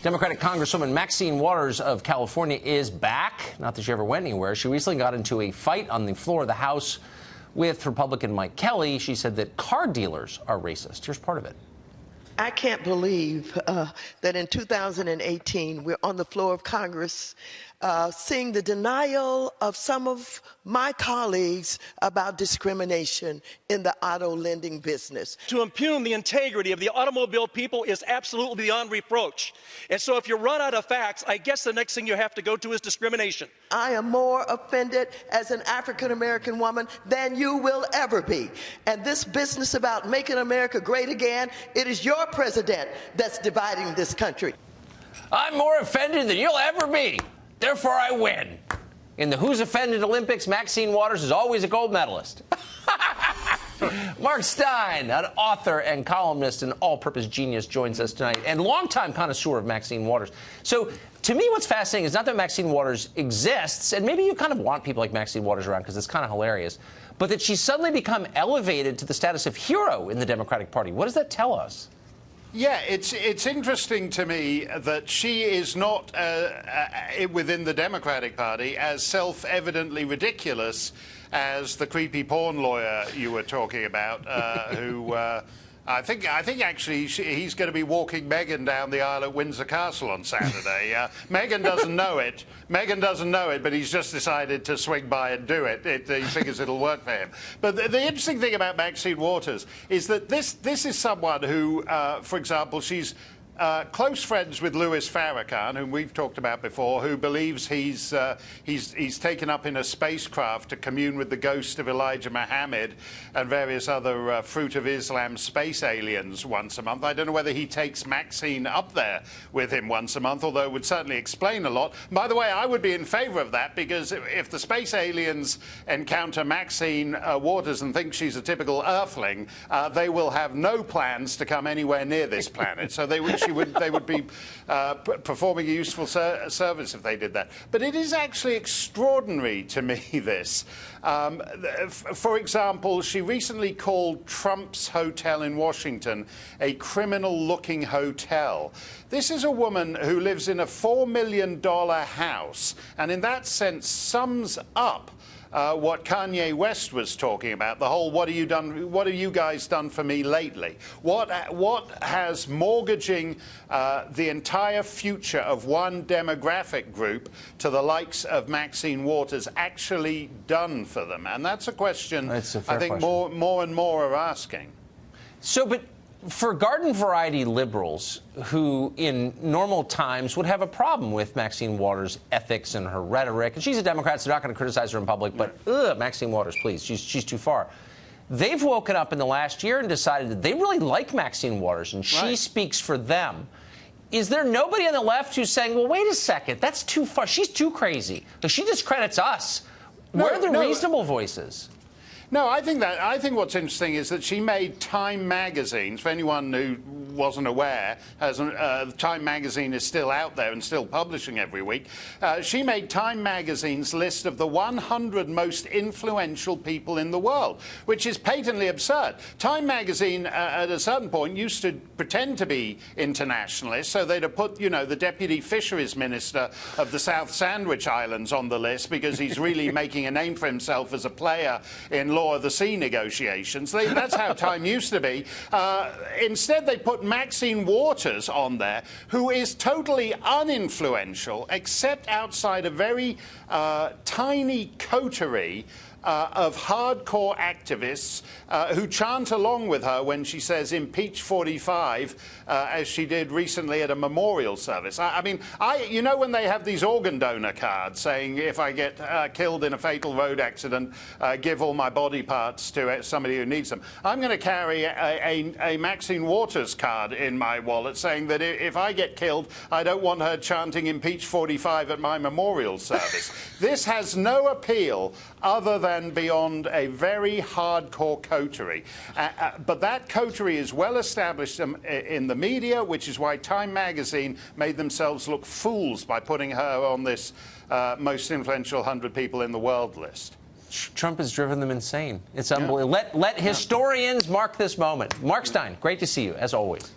Democratic Congresswoman Maxine Waters of California is back. Not that she ever went anywhere. She recently got into a fight on the floor of the House with Republican Mike Kelly. She said that car dealers are racist. Here's part of it. I can't believe that in 2018, we're on the floor of Congress seeing the denial of some of my colleagues about discrimination in the auto lending business. To impugn the integrity of the automobile people is absolutely beyond reproach. And so if you run out of facts, I guess the next thing you have to go to is discrimination. I am more offended as an African-American woman than you will ever be. And this business about making America great again, it is your president that's dividing this country. I'm more offended than you'll ever be. Therefore, I win. In the Who's Offended Olympics, Maxine Waters is always a gold medalist. Mark Steyn, an author and columnist and all-purpose genius, joins us tonight, and longtime connoisseur of Maxine Waters. So, to me, what's fascinating is not that Maxine Waters exists, and maybe you kind of want people like Maxine Waters around because it's kind of hilarious, but that she's suddenly become elevated to the status of hero in the Democratic Party. What does that tell us? Yeah, it's interesting to me that she is not within the Democratic Party as self-evidently ridiculous as the creepy porn lawyer you were talking about, who I think actually he's going to be walking Meghan down the aisle at Windsor Castle on Saturday. Meghan doesn't know it. Meghan doesn't know it, but he's just decided to swing by and do it. He figures it'll work for him. But the interesting thing about Maxine Waters is that this is someone who, for example, she's close friends with Louis Farrakhan, whom we've talked about before, who believes he's taken up in a spacecraft to commune with the ghost of Elijah Muhammad and various other Fruit of Islam space aliens once a month. I don't know whether he takes Maxine up there with him once a month, although it would certainly explain a lot. By the way, I would be in favor of that, because if the space aliens encounter Maxine Waters and think she's a typical Earthling, they will have no plans to come anywhere near this planet. So they would be performing a useful service if they did that. But it is actually extraordinary to me, this. For example, she recently called Trump's hotel in Washington a criminal-looking hotel. This is a woman who lives in a $4 million house, and in that sense sums up what Kanye West was talking about, the whole what have you guys done for me lately? What has mortgaging the entire future of one demographic group to the likes of Maxine Waters actually done for them? And that's a question I think more and more are asking. So, but for garden variety liberals who in normal times would have a problem with Maxine Waters' ethics and her rhetoric, and she's a Democrat, so they're not going to criticize her in public, but Maxine Waters, please, she's too far. They've woken up in the last year and decided that they really like Maxine Waters, and she speaks for them. Is there nobody on the left who's saying, well, wait a second, that's too far, she's too crazy, because she discredits us? Where are the reasonable voices? No, I think what's interesting is that she made Time magazine. For anyone who wasn't aware, Time magazine is still out there and still publishing every week. She made Time magazine's list of the 100 most influential people in the world, which is patently absurd. Time magazine, at a certain point, used to pretend to be internationalist, so they'd have put, you know, the deputy fisheries minister of the South Sandwich Islands on the list because he's really making a name for himself as a player in law of the sea negotiations. That's how Time used to be. Instead, they put Maxine Waters on there, who is totally uninfluential, except outside a very tiny coterie of hardcore activists who chant along with her when she says impeach 45, as she did recently at a memorial service. I mean, you know when they have these organ donor cards saying if I get killed in a fatal road accident, give all my body parts to somebody who needs them. I'm going to carry a Maxine Waters card in my wallet saying that if I get killed, I don't want her chanting impeach 45 at my memorial service. This has no appeal other than beyond a very hardcore coterie. But that coterie is well established in the media, which is why Time magazine made themselves look fools by putting her on this most influential 100 people in the world list. Trump has driven them insane. It's unbelievable. Let historians mark this moment. Mark Steyn, great to see you, as always.